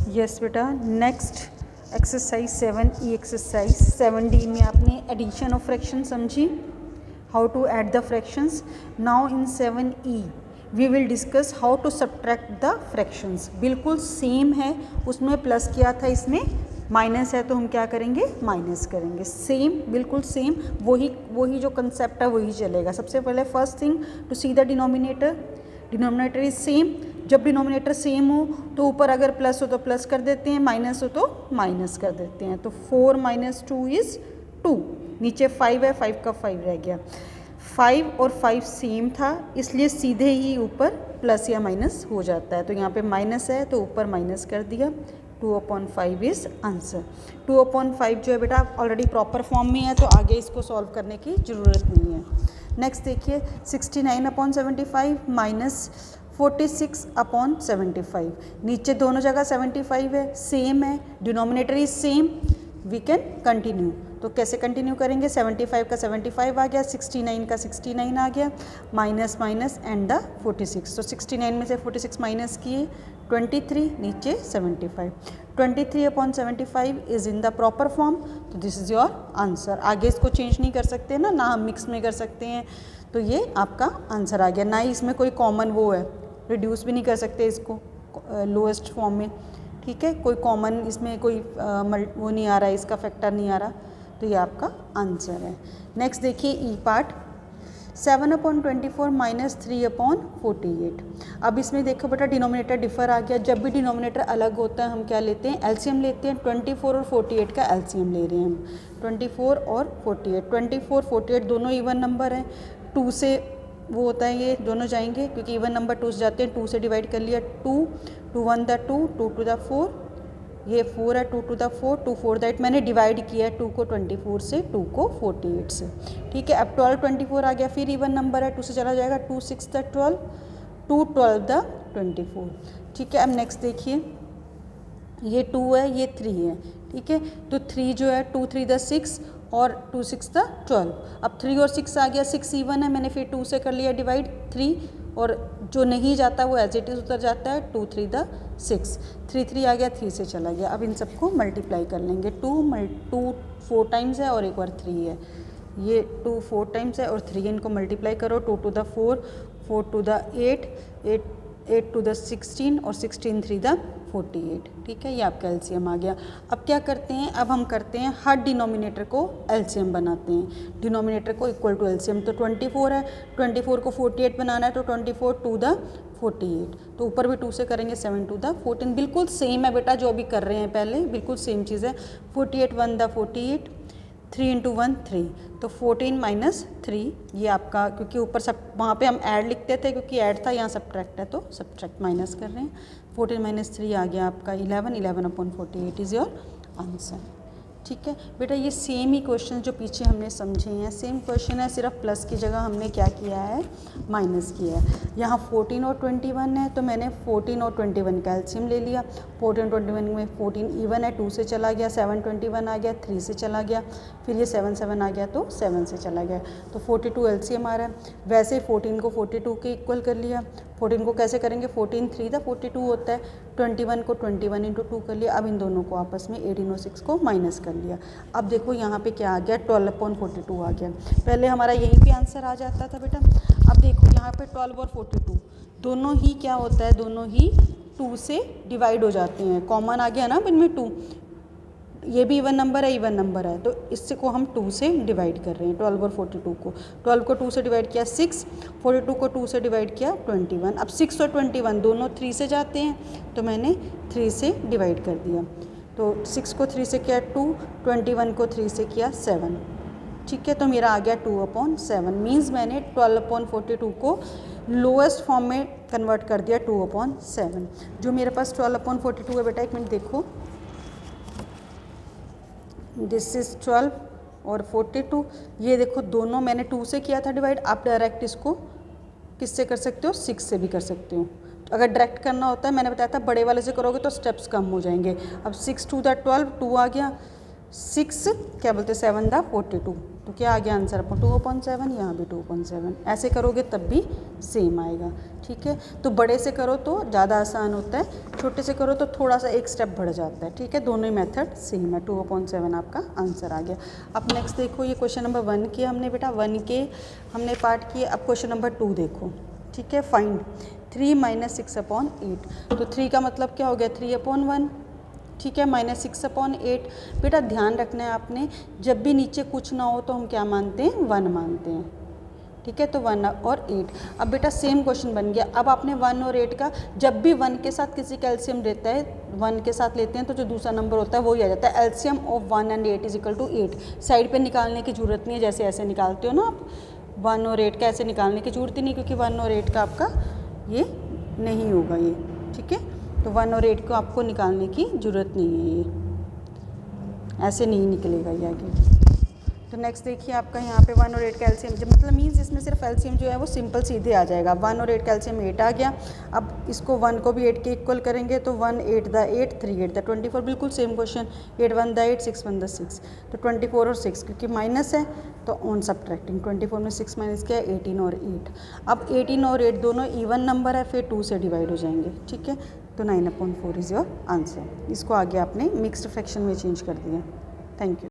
Yes बेटा, next exercise 7E exercise 7D में आपने एडिशन ऑफ फ्रैक्शन समझी, how to add the fractions. Now in 7E we will discuss how to subtract the fractions. बिल्कुल same है, उसमें plus किया था, इसमें माइनस है, तो हम क्या करेंगे, माइनस करेंगे. सेम, बिल्कुल सेम, वही जो कंसेप्ट है वही चलेगा. सबसे पहले first thing to see the denominator. Denominator is same. जब डिनोमिनेटर सेम हो तो ऊपर अगर प्लस हो तो प्लस कर देते हैं, माइनस हो तो माइनस कर देते हैं. तो 4 - 2 इज़ 2. नीचे 5 है, 5 का 5 रह गया. 5 और 5 सेम था, इसलिए सीधे ही ऊपर प्लस या माइनस हो जाता है. तो यहाँ पे माइनस है तो ऊपर माइनस कर दिया. 2/5 इज़ आंसर. 2/5 जो है बेटा ऑलरेडी प्रॉपर फॉर्म में है, तो आगे इसको सॉल्व करने की ज़रूरत नहीं है. नेक्स्ट देखिए, 69/75 माइनस 46/75. नीचे दोनों जगह 75 है, सेम है, denominator is same. We can continue. तो कैसे कंटिन्यू करेंगे, 75 का 75 आ गया, 69 का 69 आ गया, माइनस माइनस एंड द 46. तो 69 में से 46 माइनस किए, 23, नीचे 75. 23/75 is in the proper form. तो दिस इज़ योर आंसर. आगे इसको चेंज नहीं कर सकते ना हम मिक्स में कर सकते हैं. तो ये आपका आंसर आ गया. ना ही इसमें कोई कॉमन वो है, रिड्यूस भी नहीं कर सकते इसको लोएस्ट फॉर्म में. ठीक है, कोई कॉमन इसमें कोई वो नहीं आ रहा है, इसका फैक्टर नहीं आ रहा. तो ये आपका आंसर है. नेक्स्ट देखिए ई पार्ट. 7/24 माइनस 3/48. अब इसमें देखो बेटा डिनोमिनेटर डिफर आ गया. जब भी डिनोमिनेटर अलग होता है हम क्या लेते हैं, एलसीएम लेते हैं. 24 और 48 का एलसीएम ले रहे हैं हम. 24 और 48, 24, 48 दोनों इवन नंबर हैं. 2 से वो होता है, ये दोनों जाएंगे क्योंकि इवन नंबर 2 से जाते हैं. 2 से डिवाइड कर लिया, 2, 2 1 द 2, 2 2 द 4, ये 4 है, 2 2 द 4, 2 4 दैट मैंने डिवाइड किया है 2 को 24 से, 2 को 48 से. ठीक है, अब 12 24 आ गया, फिर इवन नंबर है, 2 से चला जाएगा, 2 6 द 12, 2 12 द 24. ठीक है, अब नेक्स्ट देखिए, ये 2 है, ये 3 है. ठीक है, तो 3 जो है 2 3 द 6 और 2 6 द 12. अब 3 और 6 आ गया, 6 इवन है, मैंने फिर 2 से कर लिया डिवाइड 3, और जो नहीं जाता वो एज इट इज़ उतर जाता है. 2 3 द 6, 3 3 आ गया, 3 से चला गया. अब इन सबको मल्टीप्लाई कर लेंगे. 2 4 टाइम्स है और एक बार 3 है. ये 2 4 टाइम्स है और 3, इनको मल्टीप्लाई करो. 2 2 द 4, 4 2 द 8, 8 2 द 16 और 16 3 द 48. ठीक है, ये आपका एलसीएम आ गया. अब क्या करते हैं, अब हम करते हैं हर डिनोमिनेटर को एलसीएम बनाते हैं. डिनोमिनेटर को इक्वल टू एलसीएम. तो 24 है, 24 को 48 बनाना है, तो 24 2 द 48. तो ऊपर भी 2 से करेंगे, 7 2 द 14. बिल्कुल सेम है बेटा जो अभी कर रहे हैं पहले, बिल्कुल सेम चीज़ है. 48 1 द 48, 3 × 1 3, तो 14 माइनस 3. ये आपका, क्योंकि ऊपर सब वहाँ पे हम ऐड लिखते थे क्योंकि ऐड था, यहाँ सब्ट्रैक्ट है तो सब्ट्रैक्ट माइनस कर रहे हैं. 14 माइनस 3 आ गया आपका 11, 11/48 इज़ योर आंसर. ठीक है बेटा, ये सेम ही क्वेश्चन जो पीछे हमने समझे हैं, सेम क्वेश्चन है, सिर्फ प्लस की जगह हमने क्या किया है, माइनस किया है. यहाँ 14 और 21 है, तो मैंने 14 और 21 का एलसीएम ले लिया. 14 21 में 14 इवन है, 2 से चला गया, 7 21 आ गया, 3 से चला गया, फिर ये 7 7 आ गया तो 7 से चला गया. तो 42 एलसीएम आ रहा है. वैसे 14 को 42 के इक्वल कर लिया. 14 को कैसे करेंगे, 14 3 द 42 होता है. 21 को 21 × 2 कर लिया. अब इन दोनों को आपस में 18 और 6 को माइनस कर लिया. अब देखो यहाँ पे क्या आ गया, 12/42 आ गया. पहले हमारा यहीं पे आंसर आ जाता था बेटा. अब देखो यहाँ पे 12 और 42 दोनों ही क्या होता है, दोनों ही 2 से डिवाइड हो जाते हैं. कॉमन आ गया ना इनमें 2, ये भी इवन नंबर है, इवन नंबर है, तो इससे को हम 2 से डिवाइड कर रहे हैं. 12 और 42 को, 12 को 2 से डिवाइड किया 6, 42 को 2 से डिवाइड किया 21. अब 6 और 21 दोनों 3 से जाते हैं, तो मैंने 3 से डिवाइड कर दिया. तो 6 को 3 से किया 2, 21 को 3 से किया 7. ठीक है, तो मेरा आ गया 2/7. मीन्स मैंने 12/42 को लोएस्ट फॉर्म में कन्वर्ट कर दिया 2/7. जो मेरे पास 12/42 है बेटा, एक मिनट देखो, दिस इज़ 12 और 42. ये देखो दोनों मैंने 2 से किया था डिवाइड. आप डायरेक्ट इसको किससे कर सकते हो, 6 से भी कर सकते हो. अगर डायरेक्ट करना होता है, मैंने बताया था बड़े वाले से करोगे तो स्टेप्स कम हो जाएंगे. अब 6 2 द 12, 2 आ गया, 6 क्या बोलते 7 द 42, तो क्या आ गया आंसर आपको 2/7, यहाँ भी 2/7। ऐसे करोगे तब भी सेम आएगा, ठीक है। तो बड़े से करो तो ज़्यादा आसान होता है, छोटे से करो तो थोड़ा सा एक स्टेप बढ़ जाता है, ठीक है। दोनों ही मेथड सेम है। 2/7 आपका आंसर आ गया। अब नेक्स्ट देखो, ये क्वेश्चन नंबर 1 किया हमने बेटा, 1 के हमने पार्ट किए। अब क्वेश्चन नंबर 2 देखो, ठीक है। फाइंड 3 - 6/8। तो 3 का मतलब क्या हो गया 3/1, ठीक है, -6/8। बेटा ध्यान रखना है आपने, जब भी नीचे कुछ ना हो तो हम क्या मानते हैं 1 मानते हैं, ठीक है। तो 1 और 8। अब बेटा सेम क्वेश्चन बन गया। अब आपने 1 और 8 का, जब भी 1 के साथ किसी का एलसीएम रहता है, 1 के साथ लेते हैं तो जो दूसरा नंबर होता है वो ही आ जाता है। LCM of 1 and 8 = 8। साइड पे निकालने की जरूरत नहीं है, जैसे ऐसे निकालते हो ना आप, 1 और 8 का ऐसे निकालने की जरूरत ही नहीं, क्योंकि 1 और 8 का आपका ये नहीं होगा ये, ठीक है। तो 1 और 8 को आपको निकालने की ज़रूरत नहीं है, ये ऐसे नहीं निकलेगा ये आगे। तो नेक्स्ट देखिए आपका यहाँ पे 1 और 8 का एलसीएम, जब मतलब मीन्स इसमें सिर्फ एलसीएम जो है वो सिंपल सीधे आ जाएगा। 1 और 8 का एलसीएम 8 आ गया। अब इसको 1 को भी 8 के इक्वल करेंगे तो 1 8 × 8, 3 8 × 24, बिल्कुल सेम क्वेश्चन। 8 1 × 8, 6 1 × 6, तो 24 और 6 क्योंकि माइनस है तो ऑन सब्ट्रैक्टिंग 24 में 6 माइनस किया 18 और 8। अब 18 और 8 दोनों इवन नंबर है, फिर 2 से डिवाइड हो जाएंगे, ठीक है। तो 9/4 इज़ योर आंसर। इसको आगे आपने मिक्स्ड फ्रैक्शन में चेंज कर दिया। Thank you.